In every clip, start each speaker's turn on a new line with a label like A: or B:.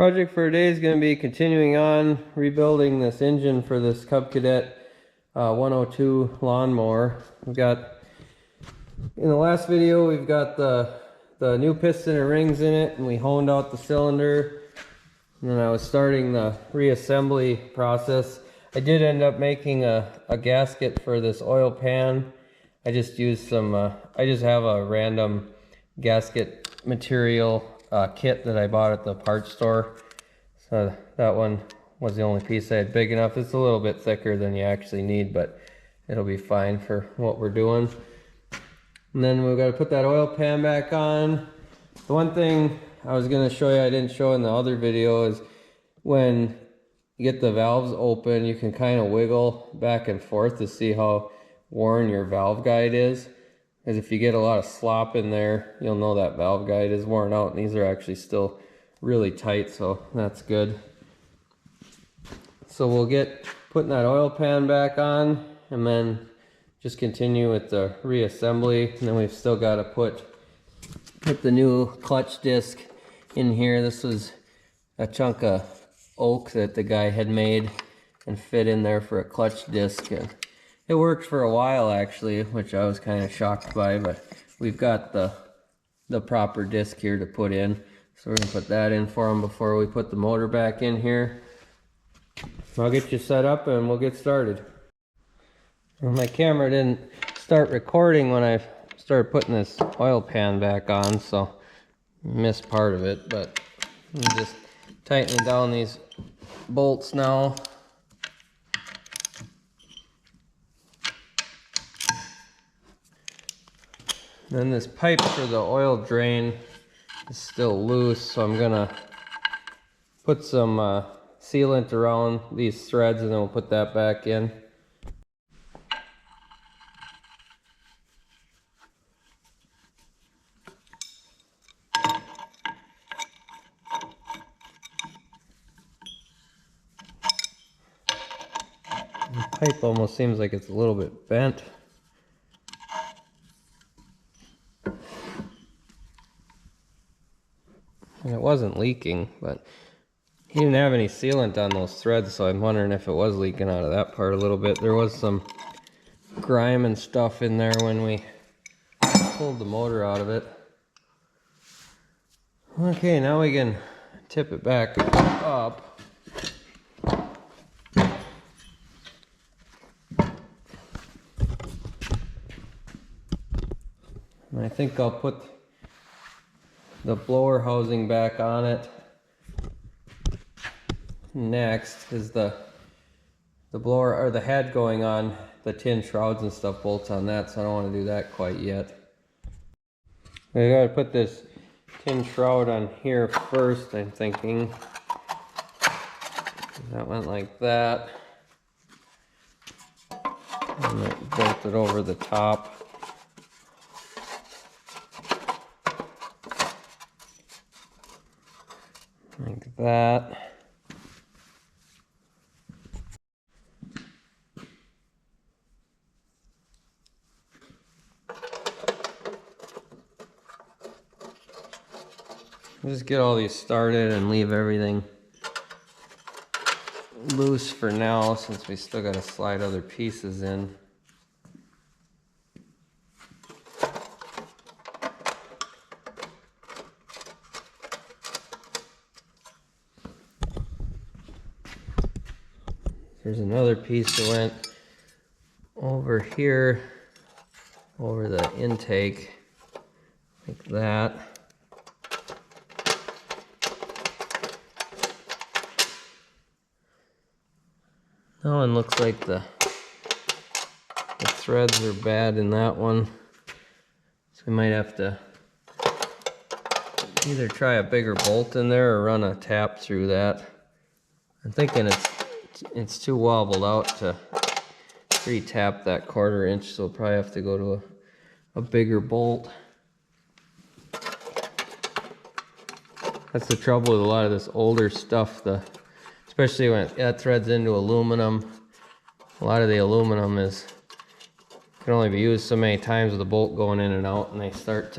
A: Project for today is going to be continuing on rebuilding this engine for this Cub Cadet 102 lawnmower. We've got, in the last video, we've got the new piston and rings in it, and we honed out the cylinder. And then I was starting the reassembly process. I did end up making a gasket for this oil pan. I just used some, I just have a random gasket material kit that I bought at the parts store. So that one was the only piece I had big enough. It's a little bit thicker than you actually need, but it'll be fine for what we're doing. And then we've got to put that oil pan back on. The one thing I was going to show you I didn't show in the other video is when you get the valves open, you can kind of wiggle back and forth to see how worn your valve guide is. Because if you get a lot of slop in there, you'll know that valve guide is worn out, and these are actually still really tight, so that's good. So we'll get putting that oil pan back on and then just continue with the reassembly. And then we've still got to put the new clutch disc in here. This was a chunk of oak that the guy had made and fit in there for a clutch disc. And it worked for a while actually, which I was kind of shocked by, but we've got the proper disc here to put in. So we're gonna put that in for him before we put the motor back in here. I'll get you set up and we'll get started. Well, my camera didn't start recording when I started putting this oil pan back on, so I missed part of it, but I'm just tightening down these bolts now. Then this pipe for the oil drain is still loose, so I'm gonna put some sealant around these threads and then we'll put that back in. The pipe almost seems like it's a little bit bent. And it wasn't leaking, but he didn't have any sealant on those threads, so I'm wondering if it was leaking out of that part a little bit. There was some grime and stuff in there when we pulled the motor out of it. Okay, now we can tip it back up. And I think I'll put the blower housing back on it next, because the blower, or the head going on the tin shrouds and stuff, bolts on that, so I don't want to do that quite yet. I gotta put this tin shroud on here first, I'm thinking. That went like that, and it bolted over the top. Like that. Just get all these started and leave everything loose for now, since we still got to slide other pieces in. There's another piece that went over here, over the intake, like that. That one looks like the threads are bad in that one, so we might have to either try a bigger bolt in there or run a tap through that. I'm thinking it's too wobbled out to re-tap that 1/4 inch, so we'll probably have to go to a bigger bolt. That's the trouble with a lot of this older stuff, especially when it threads into aluminum. A lot of the aluminum can only be used so many times with the bolt going in and out, and they start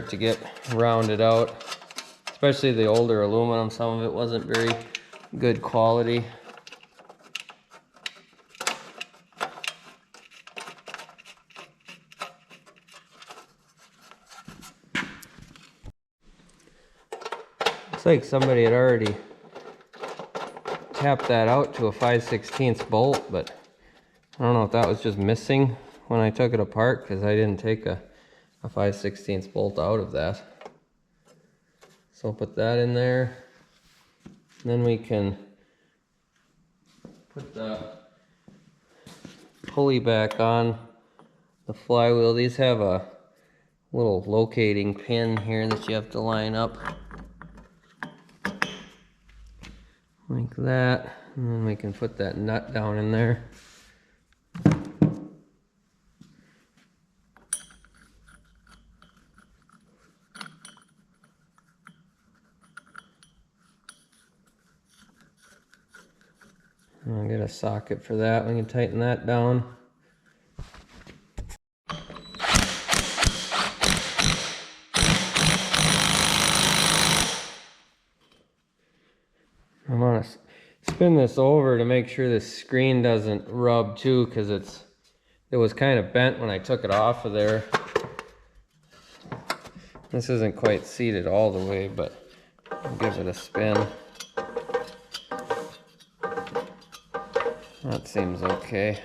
A: to get rounded out. especially the older aluminum. Some of it wasn't very good quality. Looks like somebody had already tapped that out to a 5/16 bolt, but I don't know if that was just missing when I took it apart, because I didn't take a 5/16 bolt out of that. So I'll put that in there. And then we can put the pulley back on the flywheel. These have a little locating pin here that you have to line up. Like that. And then we can put that nut down in there. I'll get a socket for that. We can tighten that down. I'm gonna spin this over to make sure this screen doesn't rub too, because it was kind of bent when I took it off of there. This isn't quite seated all the way, but I'll give it a spin. That seems okay.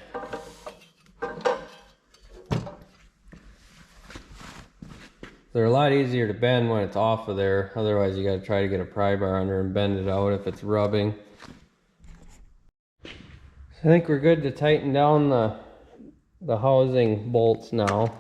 A: They're a lot easier to bend when it's off of there. Otherwise, you got to try to get a pry bar under and bend it out if it's rubbing. So I think we're good to tighten down the housing bolts now.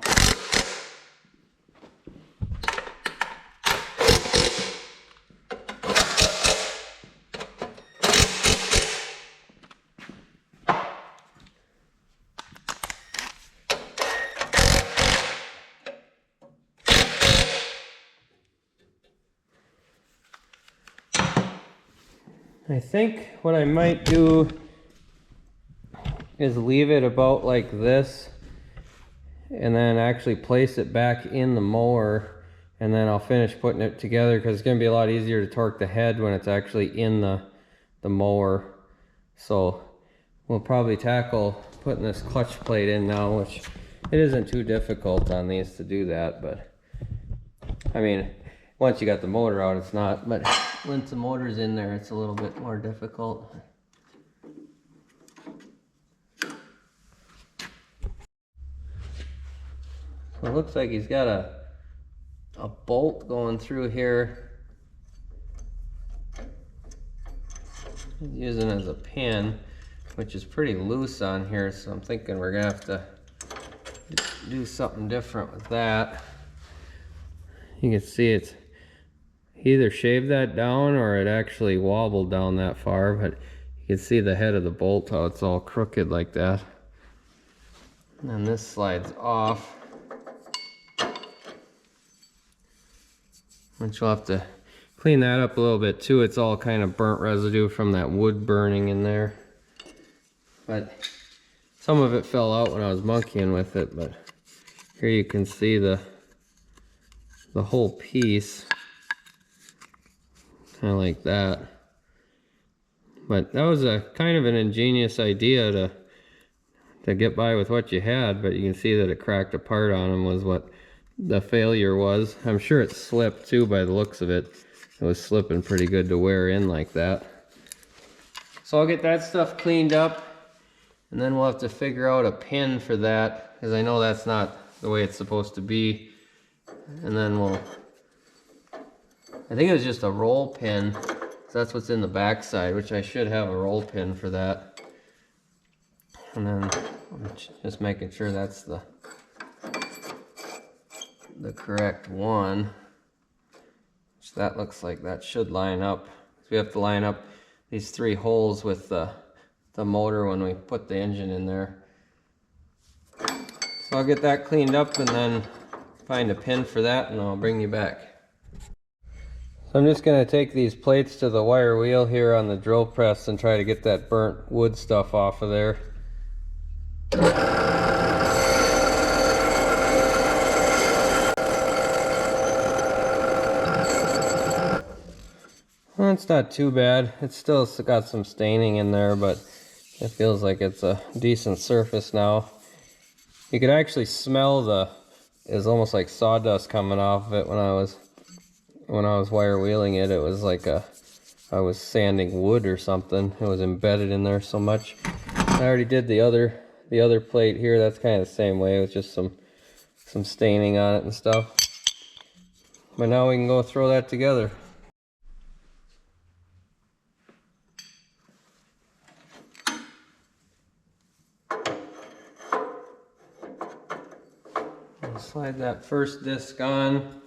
A: I think what I might do is leave it about like this and then actually place it back in the mower, and then I'll finish putting it together, because it's going to be a lot easier to torque the head when it's actually in the mower. So we'll probably tackle putting this clutch plate in now, which it isn't too difficult on these to do that, but I mean, once you got the motor out, it's not, but once the motor's in there, it's a little bit more difficult. So it looks like he's got a bolt going through here. He's using it as a pin, which is pretty loose on here, so I'm thinking we're gonna have to do something different with that. You can see it's either shaved that down or it actually wobbled down that far, but you can see the head of the bolt, how it's all crooked like that. And then this slides off, which we'll have to clean that up a little bit too. It's all kind of burnt residue from that wood burning in there, but some of it fell out when I was monkeying with it. But here you can see the whole piece, kind of like that. But that was a kind of an ingenious idea to get by with what you had, but you can see that it cracked apart on them was what the failure was. I'm sure it slipped too by the looks of it. It was slipping pretty good to wear in like that. So I'll get that stuff cleaned up, and then we'll have to figure out a pin for that, because I know that's not the way it's supposed to be. And then I think it was just a roll pin, so that's what's in the back side, which I should have a roll pin for that. And then I'm just making sure that's the correct one, which that looks like that should line up. So we have to line up these 3 holes with the motor when we put the engine in there. So I'll get that cleaned up and then find a pin for that, and I'll bring you back. So I'm just going to take these plates to the wire wheel here on the drill press and try to get that burnt wood stuff off of there. Well, it's not too bad. It's still got some staining in there, but it feels like it's a decent surface now. You could actually smell it's almost like sawdust coming off of it when I was wire wheeling it. It was like I was sanding wood or something. It was embedded in there so much. I already did the other plate here. That's kind of the same way, with just some staining on it and stuff. But now we can go throw that together. I'll slide that first disc on.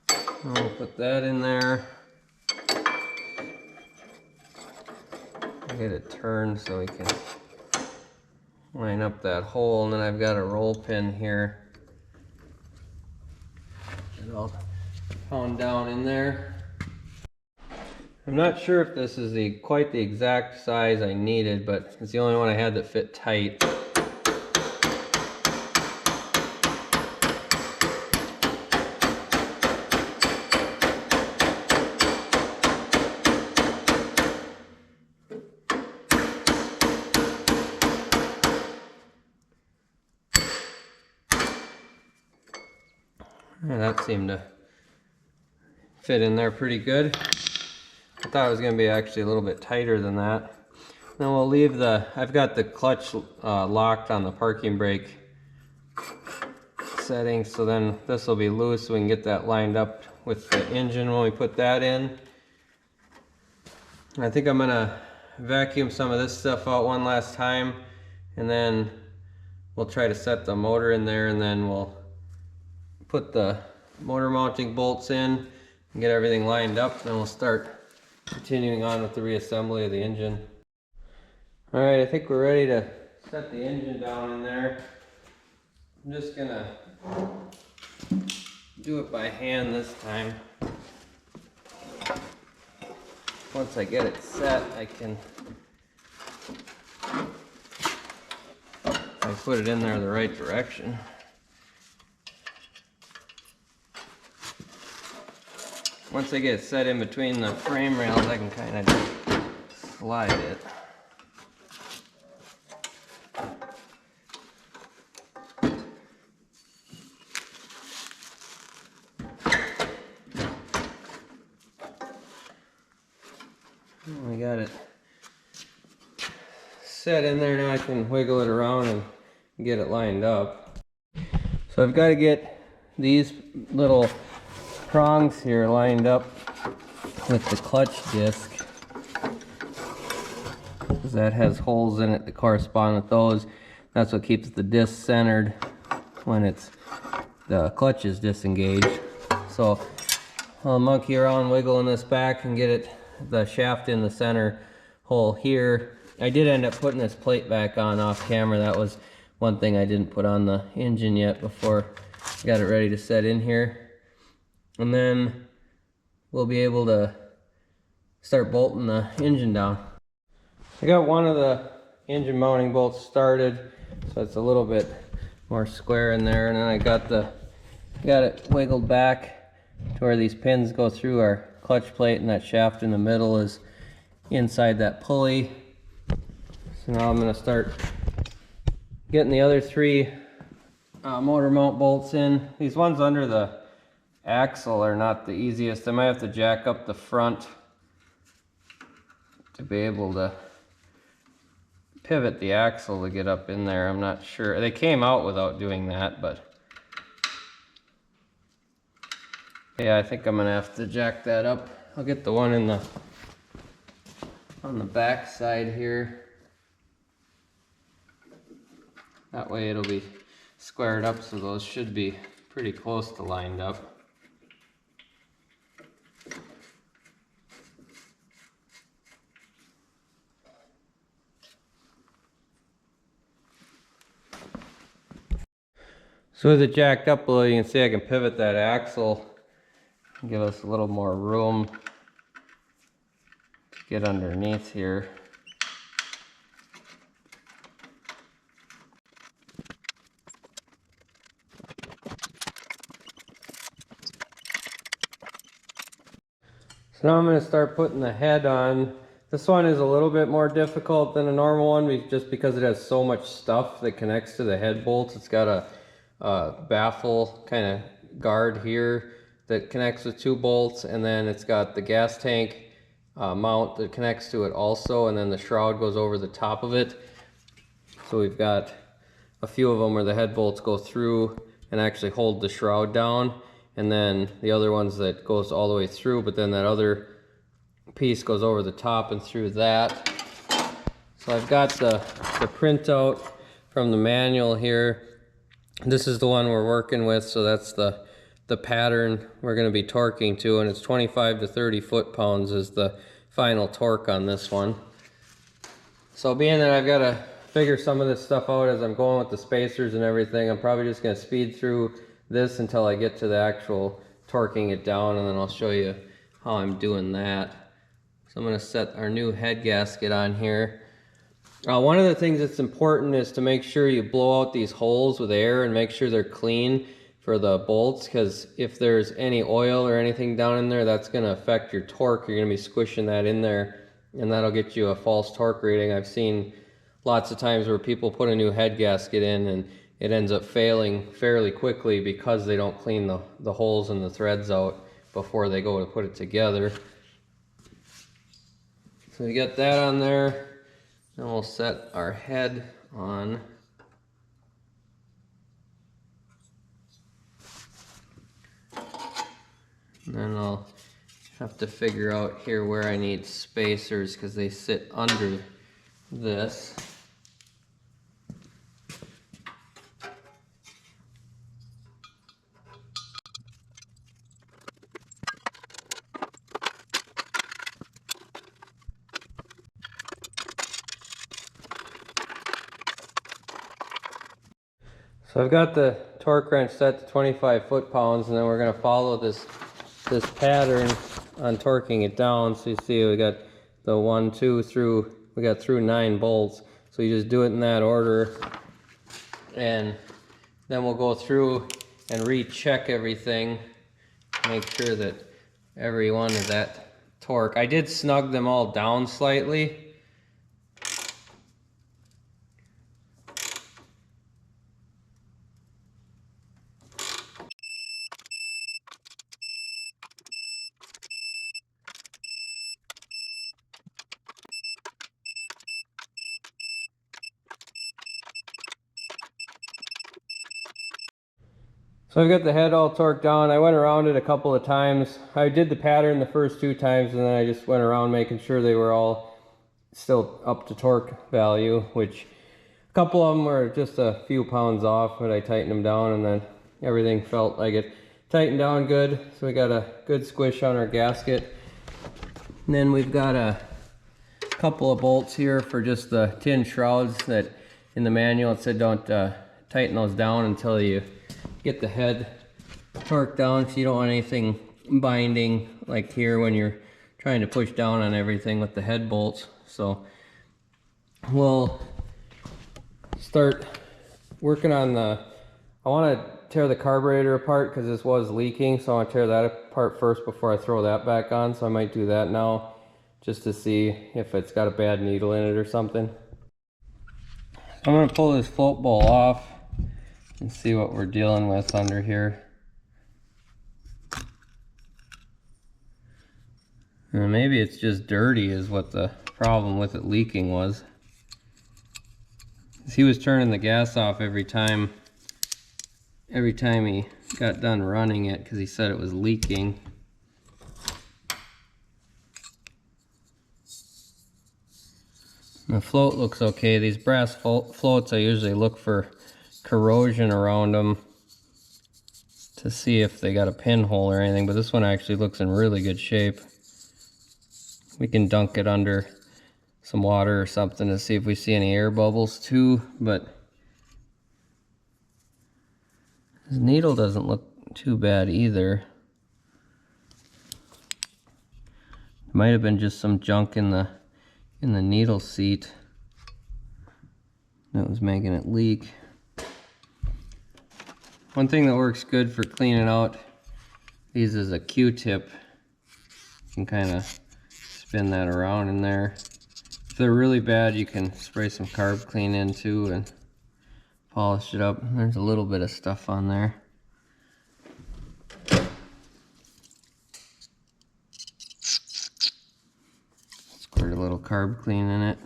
A: And we'll put that in there. Get it turned so we can line up that hole, and then I've got a roll pin here that I'll pound down in there. I'm not sure if this is quite the exact size I needed, but it's the only one I had that fit tight. And that seemed to fit in there pretty good. I thought it was going to be actually a little bit tighter than that. Then we'll leave I've got the clutch locked on the parking brake setting, so then this will be loose so we can get that lined up with the engine when we put that in. I think I'm going to vacuum some of this stuff out one last time, and then we'll try to set the motor in there, and then we'll put the motor mounting bolts in and get everything lined up, then we'll start continuing on with the reassembly of the engine. Alright, I think we're ready to set the engine down in there. I'm just gonna do it by hand this time. Once I get it set, I put it in there the right direction. Once I get it set in between the frame rails, I can kind of just slide it. We got it set in there. Now I can wiggle it around and get it lined up. So I've got to get these little prongs here lined up with the clutch disc, because that has holes in it that correspond with those. That's what keeps the disc centered when the clutch is disengaged. So I'll monkey around wiggling this back and get the shaft in the center hole here. I did end up putting this plate back on off camera. That was one thing I didn't put on the engine yet before I got it ready to set in here. And then we'll be able to start bolting the engine down. I got one of the engine mounting bolts started, so it's a little bit more square in there, and then I got it wiggled back to where these pins go through our clutch plate, and that shaft in the middle is inside that pulley. So now I'm going to start getting the other three motor mount bolts in. These ones under the axle are not the easiest. I might have to jack up the front to be able to pivot the axle to get up in there. I'm not sure. They came out without doing that, but yeah, I think I'm gonna have to jack that up. I'll get the one on the back side here. That way it'll be squared up, so those should be pretty close to lined up. So with it jacked up a little, you can see I can pivot that axle and give us a little more room to get underneath here. So now I'm going to start putting the head on. This one is a little bit more difficult than a normal one just because it has so much stuff that connects to the head bolts. It's got a baffle kind of guard here that connects with 2 bolts, and then it's got the gas tank mount that connects to it also, and then the shroud goes over the top of it. So we've got a few of them where the head bolts go through and actually hold the shroud down, and then the other ones that goes all the way through, but then that other piece goes over the top and through that. So I've got the printout from the manual here. This is the one we're working with, so that's the pattern we're going to be torquing to, and it's 25 to 30 foot-pounds is the final torque on this one. So being that I've got to figure some of this stuff out as I'm going with the spacers and everything, I'm probably just going to speed through this until I get to the actual torquing it down, and then I'll show you how I'm doing that. So I'm going to set our new head gasket on here. One of the things that's important is to make sure you blow out these holes with air and make sure they're clean for the bolts, because if there's any oil or anything down in there, that's going to affect your torque. You're going to be squishing that in there, and that'll get you a false torque rating. I've seen lots of times where people put a new head gasket in and it ends up failing fairly quickly because they don't clean the holes and the threads out before they go to put it together. So we got that on there. Then we'll set our head on. And then I'll have to figure out here where I need spacers because they sit under this. So I've got the torque wrench set to 25 foot-pounds, and then we're going to follow this pattern on torquing it down. So you see we got the 1, 2 through, we got through 9 bolts. So you just do it in that order, and then we'll go through and recheck everything, make sure that every one is at torque. I did snug them all down slightly. So I've got the head all torqued down. I went around it a couple of times. I did the pattern the first 2 times, and then I just went around making sure they were all still up to torque value, which a couple of them were just a few pounds off, but I tightened them down, and then everything felt like it tightened down good. So we got a good squish on our gasket. And then we've got a couple of bolts here for just the tin shrouds that in the manual it said don't tighten those down until you get the head torqued down, so you don't want anything binding like here when you're trying to push down on everything with the head bolts. So we'll start working on I want to tear the carburetor apart because this was leaking, so I want to tear that apart first before I throw that back on. So I might do that now just to see if it's got a bad needle in it or something. I'm going to pull this float bowl off and see what we're dealing with under here. And maybe it's just dirty is what the problem with it leaking was. He was turning the gas off every time he got done running it because he said it was leaking. The float looks okay. These brass floats, I usually look for corrosion around them to see if they got a pinhole or anything, but this one actually looks in really good shape. We can dunk it under some water or something to see if we see any air bubbles too, but his needle doesn't look too bad either. Might have been just some junk in the needle seat that was making it leak. One thing that works good for cleaning out these is a Q-tip. You can kind of spin that around in there. If they're really bad, you can spray some carb clean in too and polish it up. There's a little bit of stuff on there. Squirt a little carb clean in it.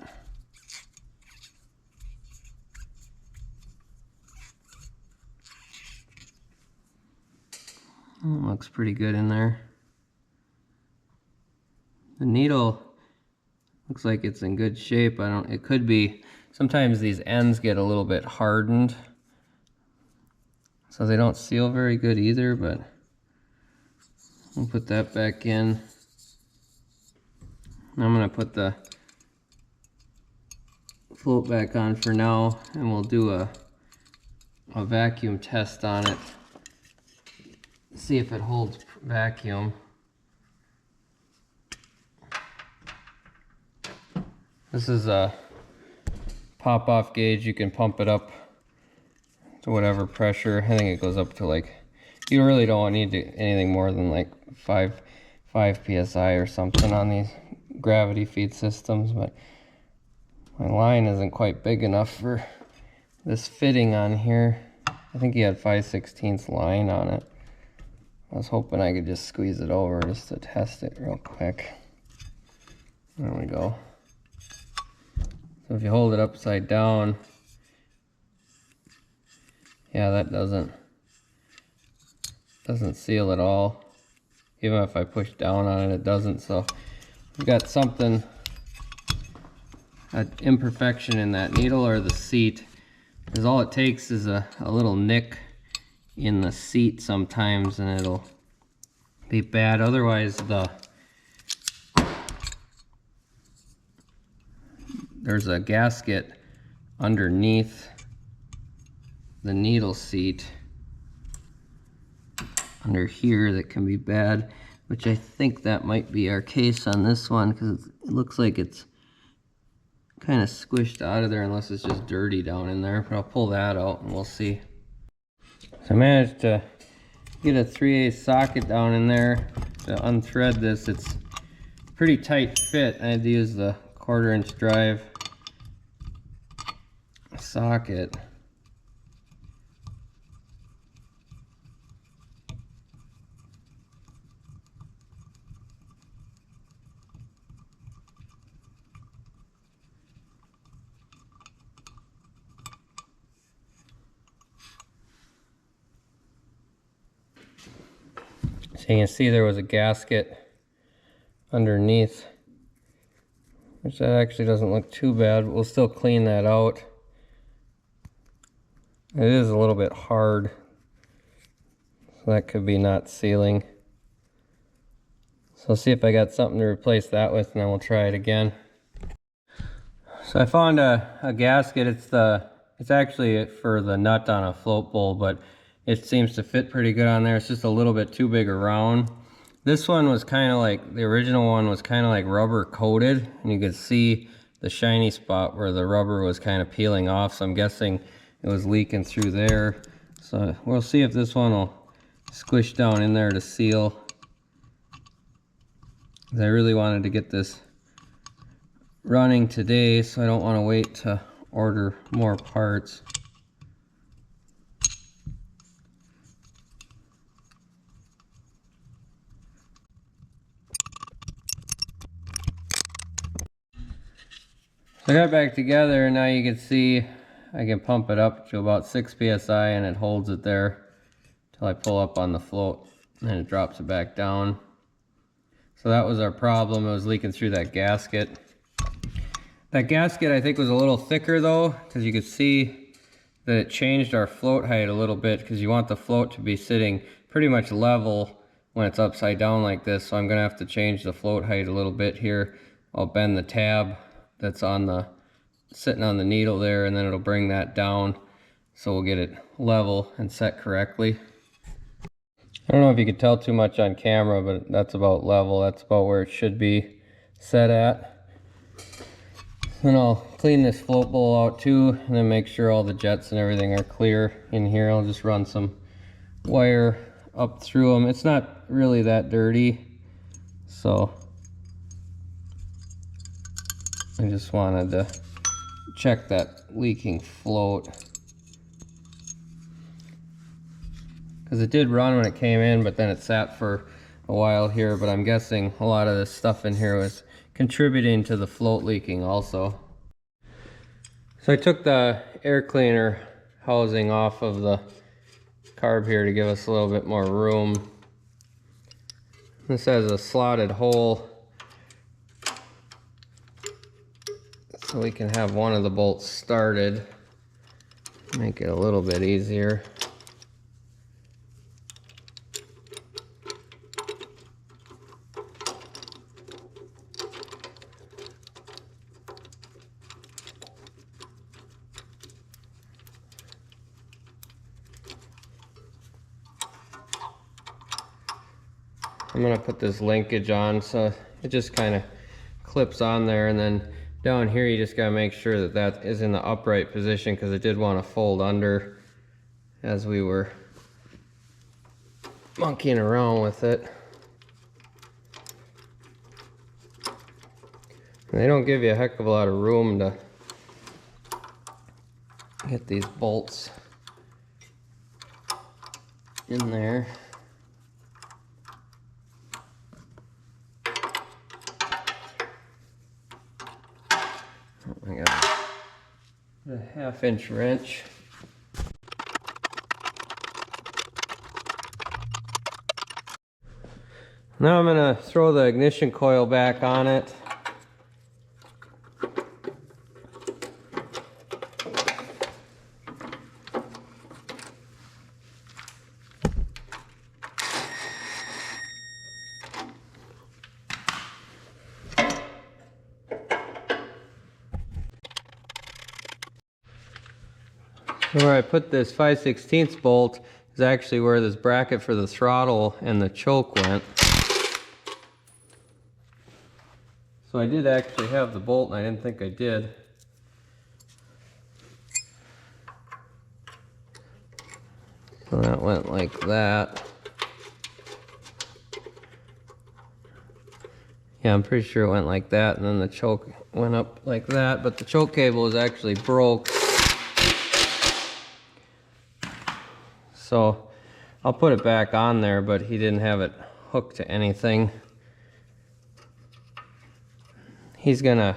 A: Looks pretty good in there. The needle looks like it's in good shape. It could be, sometimes these ends get a little bit hardened, so they don't seal very good either, but we'll put that back in. I'm gonna put the float back on for now, and we'll do a vacuum test on it. See if it holds vacuum. This is a pop-off gauge. You can pump it up to whatever pressure. I think it goes up to like, you really don't need anything more than like 5 psi or something on these gravity feed systems, but my line isn't quite big enough for this fitting on here. I think he had 5/16 line on it. I was hoping I could just squeeze it over just to test it real quick. There we go. So if you hold it upside down, yeah, that doesn't seal at all. Even if I push down on it, it doesn't. So we've got something, an imperfection in that needle or the seat. Because all it takes is a little nick in the seat sometimes and it'll be bad. Otherwise there's a gasket underneath the needle seat under here that can be bad, which I think that might be our case on this one, because it looks like it's kind of squished out of there unless it's just dirty down in there. But I'll pull that out and we'll see. So I managed to get a 3/8 socket down in there to unthread this. It's pretty tight fit. I had to use the 1/4 inch drive socket. So you can see there was a gasket underneath, which that actually doesn't look too bad, but we'll still clean that out. It is a little bit hard, so that could be not sealing. So I'll see if I got something to replace that with, and then we'll try it again. So I found a gasket. It's actually for the nut on a float bowl, but it seems to fit pretty good on there. It's just a little bit too big around. This one was kind of like, the original one was kind of like rubber coated, and you could see the shiny spot where the rubber was kind of peeling off, so I'm guessing it was leaking through there. So we'll see if this one will squish down in there to seal. I really wanted to get this running today, so I don't want to wait to order more parts. So I got it back together, and now you can see I can pump it up to about 6 psi and it holds it there until I pull up on the float, and it drops it back down. So that was our problem. It was leaking through that gasket. That gasket I think was a little thicker though, because you could see that it changed our float height a little bit, because you want the float to be sitting pretty much level when it's upside down like this. So I'm going to have to change the float height a little bit here. I'll bend the tab that's on the sitting on the needle there, and then it'll bring that down so we'll get it level and set correctly. I don't know if you could tell too much on camera, but that's about level. That's about where it should be set at. Then I'll clean this float bowl out too, and then make sure all the jets and everything are clear in here. I'll just run some wire up through them. It's not really that dirty, So I just wanted to check that leaking float, because it did run when it came in, but then it sat for a while here. But I'm guessing a lot of this stuff in here was contributing to the float leaking also. So I took the air cleaner housing off of the carb here to give us a little bit more room. This has a slotted hole, so we can have one of the bolts started, make it a little bit easier. I'm going to put this linkage on so it just kind of clips on there, and then down here you just got to make sure that that is in the upright position, because it did want to fold under as we were monkeying around with it. And they don't give you a heck of a lot of room to get these bolts in there. I got a 1/2-inch wrench. Now I'm going to throw the ignition coil back on it. Where I put this 5/16 bolt is actually where this bracket for the throttle and the choke went. So I did actually have the bolt, and I didn't think I did. So that went like that. Yeah, I'm pretty sure it went like that, and then the choke went up like that, but the choke cable is actually broke. So I'll put it back on there, but he didn't have it hooked to anything. He's gonna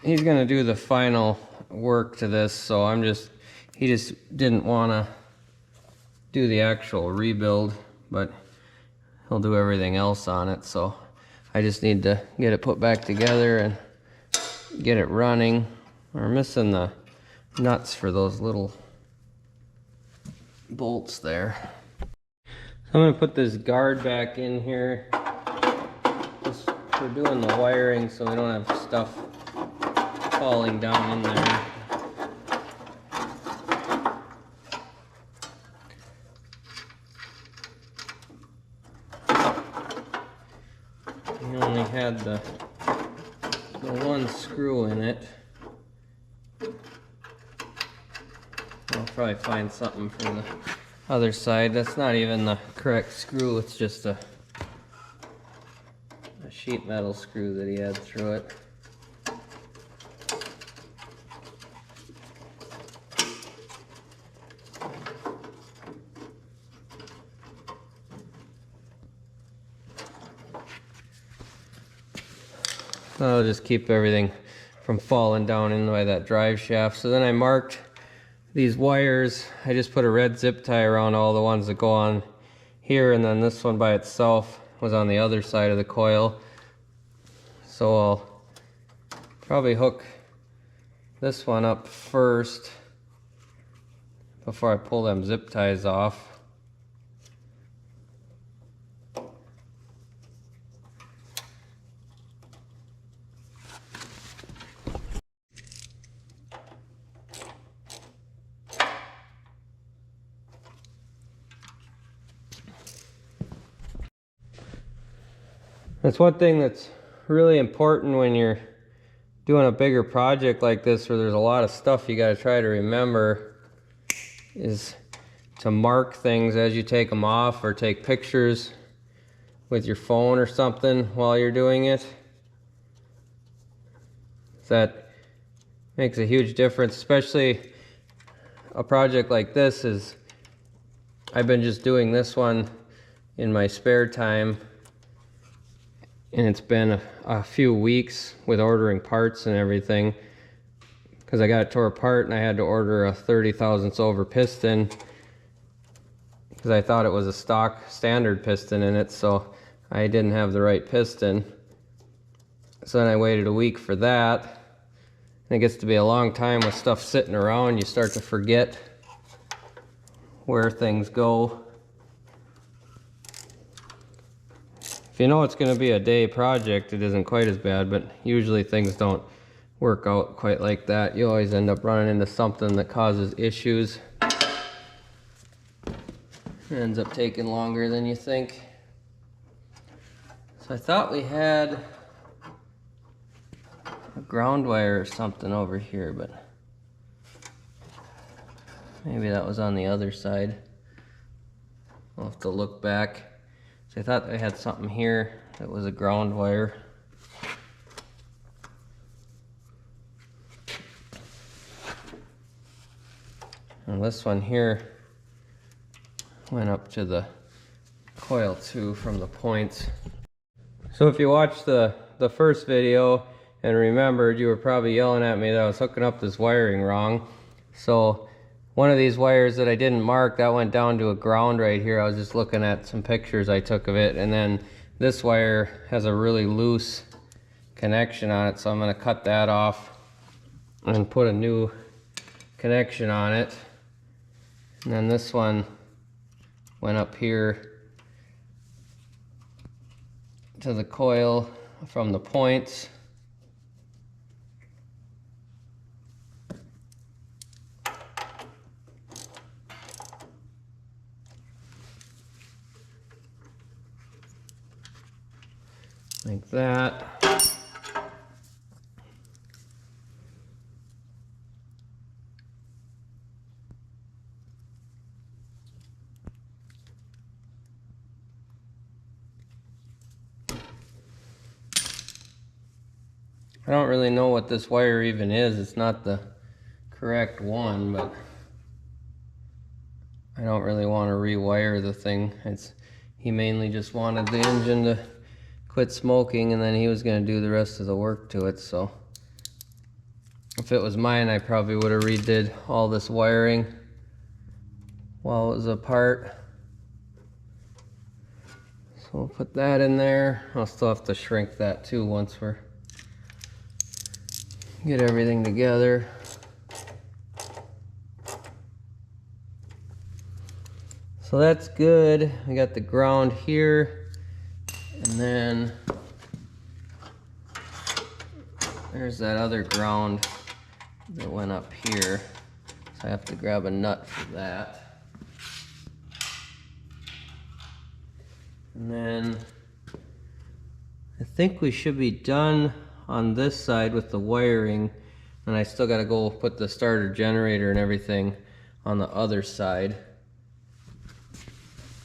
A: do the final work to this, so he just didn't want to do the actual rebuild, but he'll do everything else on it. So I just need to get it put back together and get it running. We're missing the nuts for those little bolts there. So I'm going to put this guard back in here. Just for doing the wiring so we don't have stuff falling down in there. We only had the one screw in it. I'll probably find something for the other side. That's not even the correct screw, it's just a sheet metal screw that he had through it. That'll just keep everything from falling down in by that drive shaft. So then I marked these wires. I just put a red zip tie around all the ones that go on here, and then this one by itself was on the other side of the coil. So I'll probably hook this one up first before I pull them zip ties off. That's one thing that's really important when you're doing a bigger project like this, where there's a lot of stuff you got to try to remember, is to mark things as you take them off or take pictures with your phone or something while you're doing it. That makes a huge difference, especially a project like this. Is I've been just doing this one in my spare time, and it's been a few weeks with ordering parts and everything, because I got it tore apart and I had to order a 30 thousandths over piston because I thought it was a stock standard piston in it, so I didn't have the right piston. So then I waited a week for that. And it gets to be a long time with stuff sitting around. You start to forget where things go. If you know it's going to be a day project, it isn't quite as bad, but usually things don't work out quite like that. You always end up running into something that causes issues. It ends up taking longer than you think. So I thought we had a ground wire or something over here, but maybe that was on the other side. I'll have to look back. So I thought I had something here that was a ground wire. And this one here went up to the coil 2 from the points. So if you watched the first video and remembered, you were probably yelling at me that I was hooking up this wiring wrong. So one of these wires that I didn't mark, that went down to a ground right here. I was just looking at some pictures I took of it, and then this wire has a really loose connection on it, so I'm going to cut that off and put a new connection on it. And then this one went up here to the coil from the points. Like that. I don't really know what this wire even is. It's not the correct one, but I don't really want to rewire the thing. He mainly just wanted the engine to quit smoking, and then he was going to do the rest of the work to it. So if it was mine, I probably would have redid all this wiring while it was apart. So we'll put that in there. I'll still have to shrink that too once we're get everything together. So that's good. I got the ground here, and then there's that other ground that went up here. So I have to grab a nut for that. And then I think we should be done on this side with the wiring, and I still got to go put the starter generator and everything on the other side.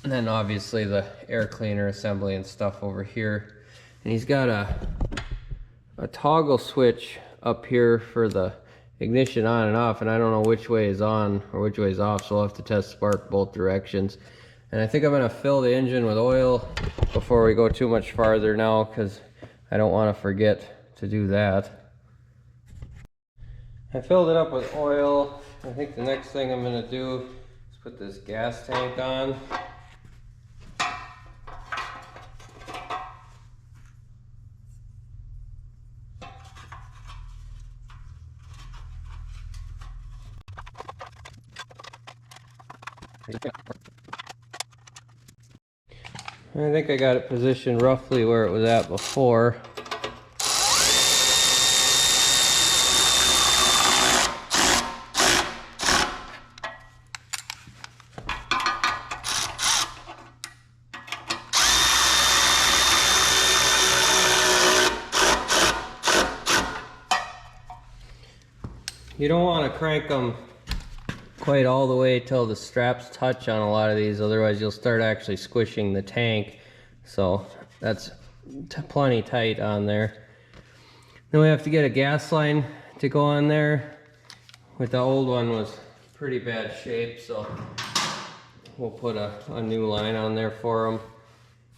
A: And then obviously the air cleaner assembly and stuff over here. And he's got a toggle switch up here for the ignition on and off, and I don't know which way is on or which way is off, so I'll have to test spark both directions. And I think I'm going to fill the engine with oil before we go too much farther now, because I don't want to forget to do that. I filled it up with oil. I think the next thing I'm going to do is put this gas tank on. I think I got it positioned roughly where it was at before. You don't want to crank them quite all the way till the straps touch on a lot of these, otherwise you'll start actually squishing the tank. So That's plenty tight on there. Then we have to get a gas line to go on there. With the old one was pretty bad shape, so we'll put a new line on there for them.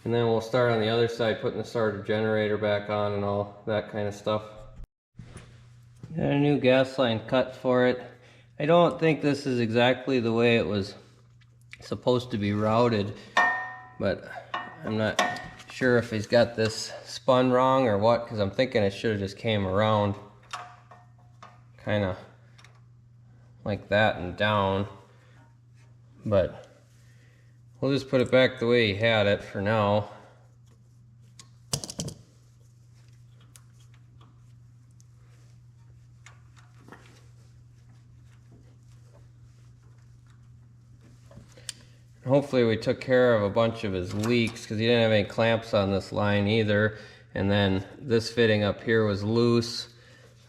A: And then we'll start on the other side, putting the starter generator back on and all that kind of stuff. Got a new gas line cut for it. I don't think this is exactly the way it was supposed to be routed, but I'm not sure if he's got this spun wrong or what, because I'm thinking it should have just came around kind of like that and down, but we'll just put it back the way he had it for now. Hopefully we took care of a bunch of his leaks, because he didn't have any clamps on this line either. And then this fitting up here was loose.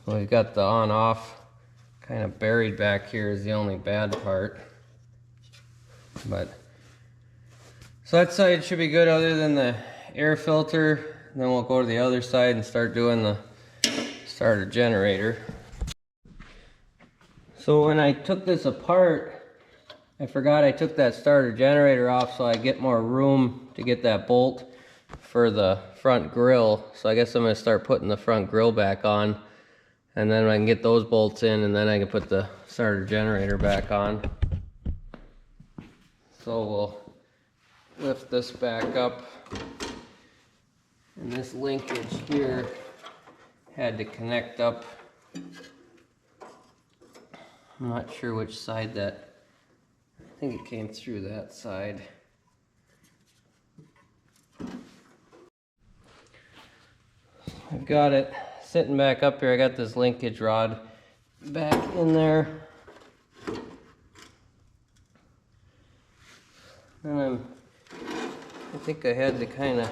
A: We've got the on-off kind of buried back here is the only bad part. But so that side should be good other than the air filter. Then we'll go to the other side and start doing the starter generator. So when I took this apart, I forgot I took that starter generator off so I get more room to get that bolt for the front grill. So I guess I'm going to start putting the front grill back on, and then I can get those bolts in, and then I can put the starter generator back on. So we'll lift this back up, and this linkage here had to connect up. I'm not sure which side that, I think it came through that side. I've got it sitting back up here. I got this linkage rod back in there. And I think I had to kind of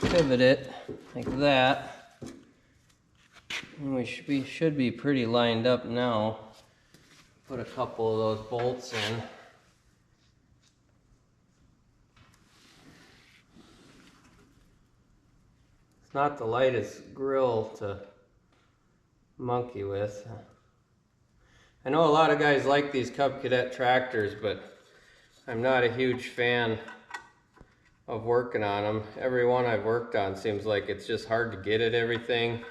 A: pivot it like that. And we should be pretty lined up now. Put a couple of those bolts in. It's not the lightest grill to monkey with. I know a lot of guys like these Cub Cadet tractors, but I'm not a huge fan of working on them. Every one I've worked on seems like it's just hard to get at everything,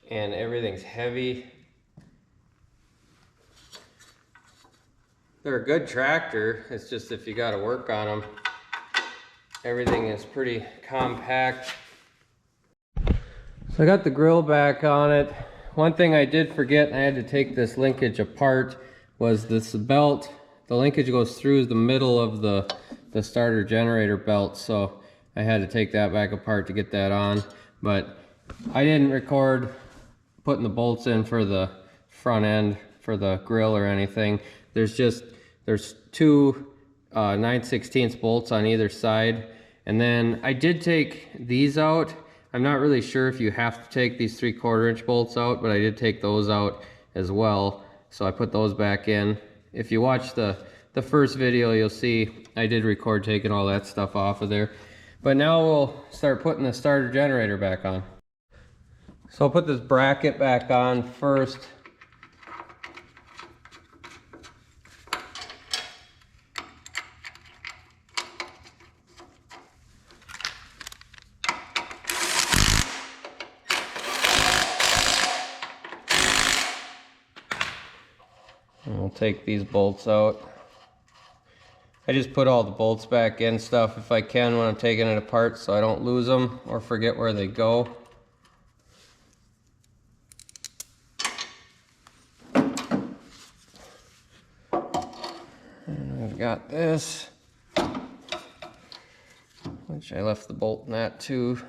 A: and everything's heavy. They're a good tractor, it's just if you got to work on them, everything is pretty compact. So I got the grill back on it. One thing I did forget, and I had to take this linkage apart, was this belt. The linkage goes through the middle of the starter generator belt, so I had to take that back apart to get that on. But I didn't record putting the bolts in for the front end for the grill or anything. There's two 9/16 bolts on either side, and then I did take these out. I'm not really sure if you have to take these 3/4 inch bolts out, but I did take those out as well, so I put those back in. If you watch the first video, you'll see I did record taking all that stuff off of there. But now we'll start putting the starter generator back on. So I'll put this bracket back on first. And we'll take these bolts out. I just put all the bolts back in stuff if I can when I'm taking it apart, so I don't lose them or forget where they go. And I've got this, which I left the bolt nut too.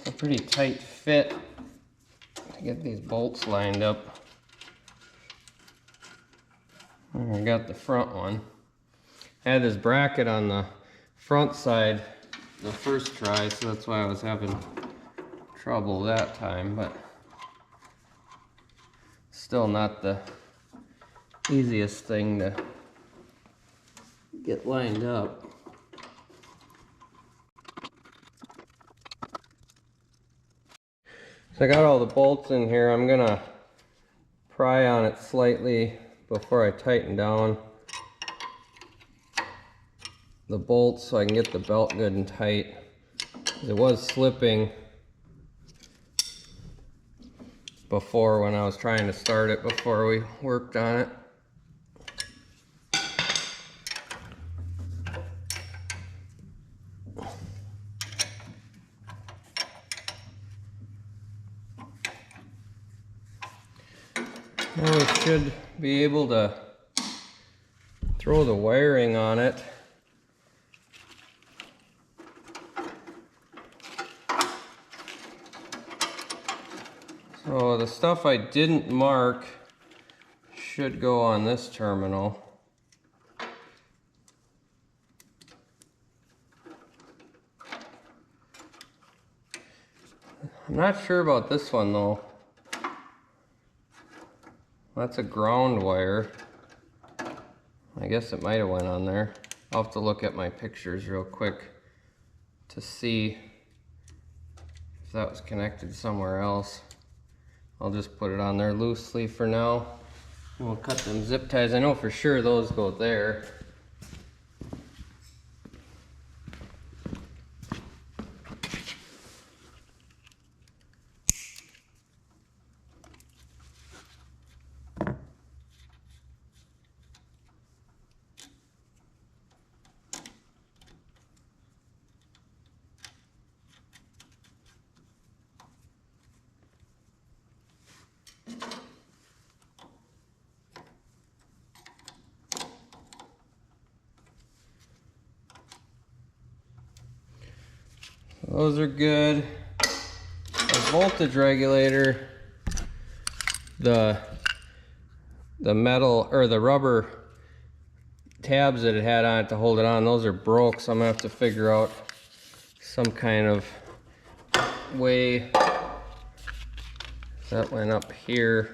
A: A pretty tight fit to get these bolts lined up. And I got the front one. I had this bracket on the front side the first try, so that's why I was having trouble that time, but still not the easiest thing to get lined up. So I got all the bolts in here. I'm gonna pry on it slightly before I tighten down the bolts so I can get the belt good and tight. It was slipping before when I was trying to start it before we worked on it. Now we should be able to throw the wiring on it. So the stuff I didn't mark should go on this terminal. I'm not sure about this one though. That's a ground wire. I guess it might have went on there. I'll have to look at my pictures real quick to see if that was connected somewhere else. I'll just put it on there loosely for now. We'll cut them zip ties. I know for sure those go there. Those are good. The voltage regulator, the metal or the rubber tabs that it had on it to hold it on, those are broke, so I'm gonna have to figure out some kind of way. That went up here.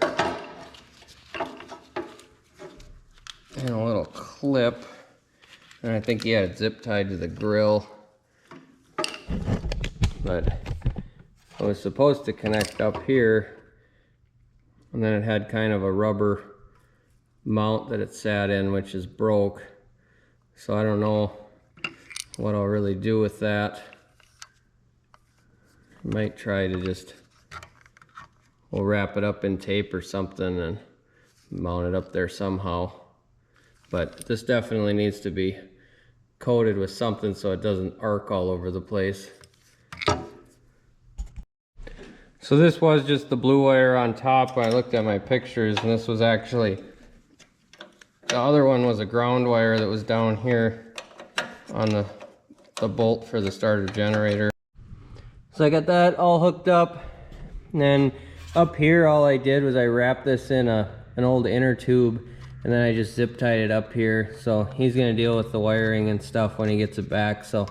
A: And a little clip. And I think he had it zip tied to the grill. But I was supposed to connect up here, and then it had kind of a rubber mount that it sat in, which is broke. So I don't know what I'll really do with that. Might try to just, we'll wrap it up in tape or something and mount it up there somehow. But this definitely needs to be coated with something so it doesn't arc all over the place. So this was just the blue wire on top when I looked at my pictures, and this was actually, the other one was a ground wire that was down here on the bolt for the starter generator. So I got that all hooked up, and then up here all I did was I wrapped this in an old inner tube, and then I just zip tied it up here. So he's gonna deal with the wiring and stuff when he gets it back. So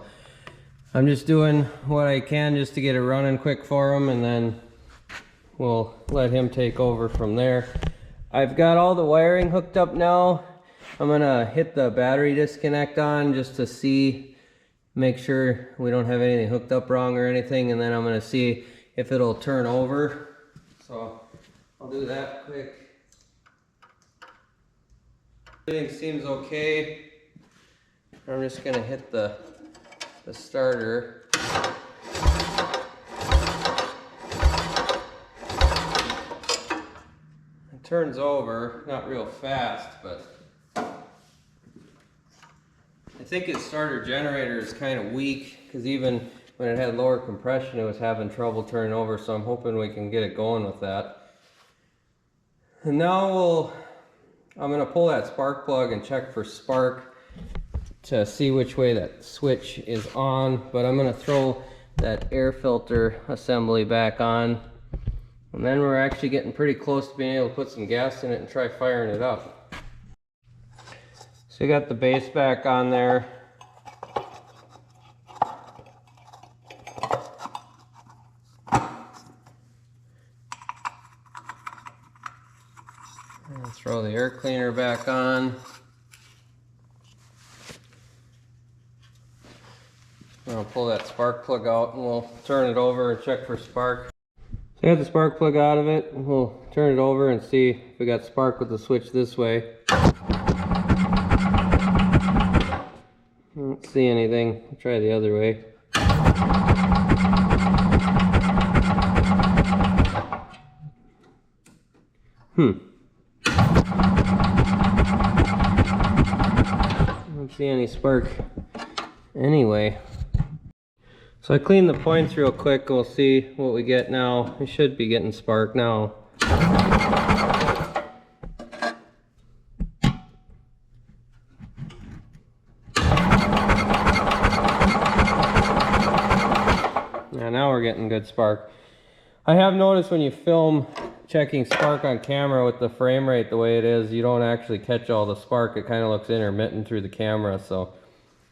A: I'm just doing what I can just to get it running quick for him, and then we'll let him take over from there. I've got all the wiring hooked up now. I'm gonna hit the battery disconnect on just to see, make sure we don't have anything hooked up wrong or anything, and then I'm gonna see if it'll turn over. So I'll do that quick. Everything seems okay. I'm just gonna hit the starter. It turns over, not real fast, but I think its starter generator is kind of weak, because even when it had lower compression it was having trouble turning over, so I'm hoping we can get it going with that. And now I'm going to pull that spark plug and check for spark to see which way that switch is on, but I'm going to throw that air filter assembly back on, and then we're actually getting pretty close to being able to put some gas in it and try firing it up. So you got the base back on there. air cleaner back on. I'll pull that spark plug out and we'll turn it over and check for spark. So I got the spark plug out of it, and we'll turn it over and see if we got spark with the switch this way. I don't see anything. I'll try the other way. I don't see any spark anyway. So I cleaned the points real quick. We'll see what we get now. We should be getting spark now. Yeah, now we're getting good spark. I have noticed when you film checking spark on camera with the frame rate the way it is, you don't actually catch all the spark. It kind of looks intermittent through the camera, so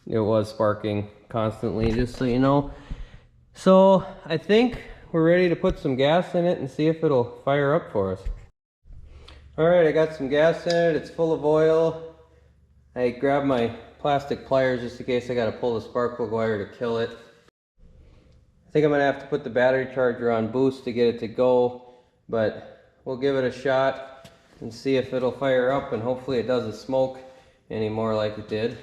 A: it was sparking constantly, just so you know. So I think we're ready to put some gas in it and see if it'll fire up for us. Alright, I got some gas in it. It's full of oil. I grabbed my plastic pliers just in case I got to pull the spark plug wire to kill it. I think I'm going to have to put the battery charger on boost to get it to go, but we'll give it a shot and see if it'll fire up, and hopefully it doesn't smoke anymore like it did.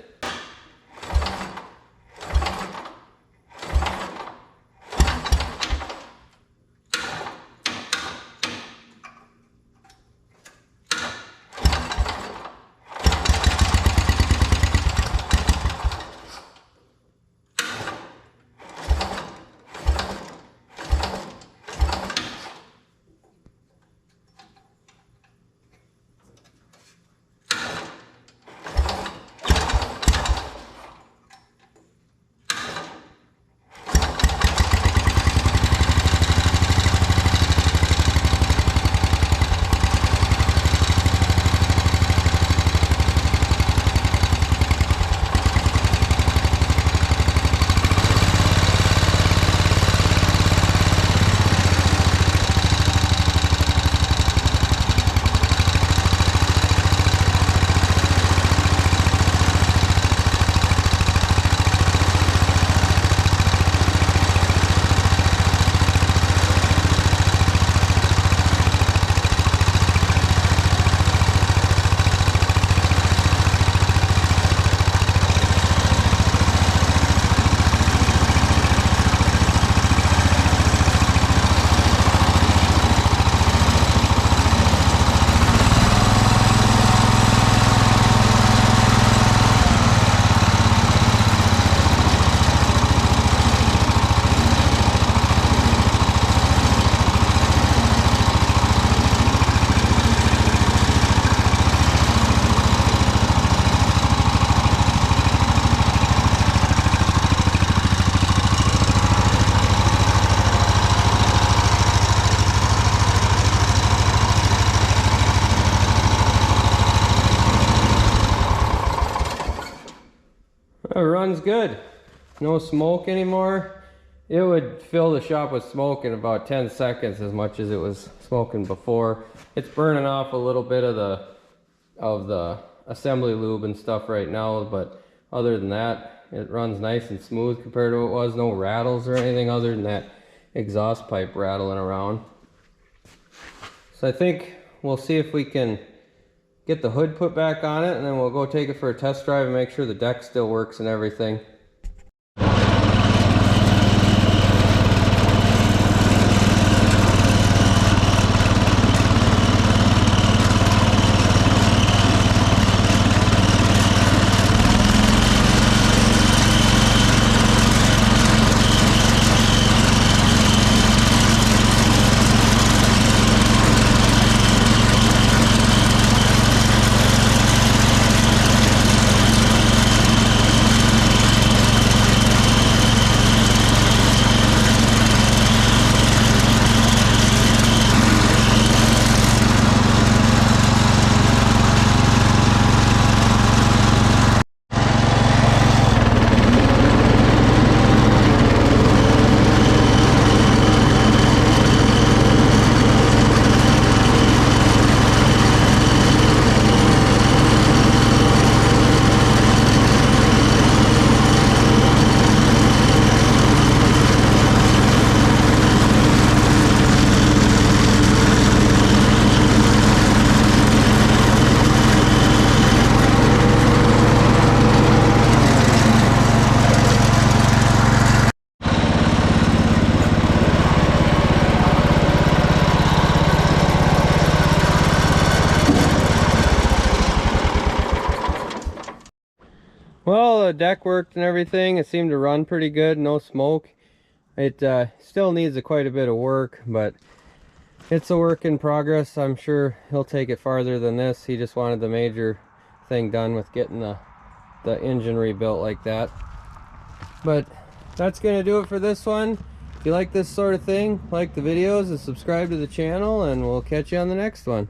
A: It runs good. No smoke anymore. It would fill the shop with smoke in about 10 seconds as much as it was smoking before. It's burning off a little bit of the assembly lube and stuff right now, but other than that, it runs nice and smooth compared to what it was. No rattles or anything other than that exhaust pipe rattling around. So I think we'll see if we can get the hood put back on it, and then we'll go take it for a test drive and make sure the deck still works and everything. Well, the deck worked and everything. It seemed to run pretty good, no smoke. It still needs quite a bit of work, but it's a work in progress. I'm sure he'll take it farther than this. He just wanted the major thing done with getting the engine rebuilt like that. But that's gonna do it for this one. If you like this sort of thing, like the videos and subscribe to the channel, and we'll catch you on the next one.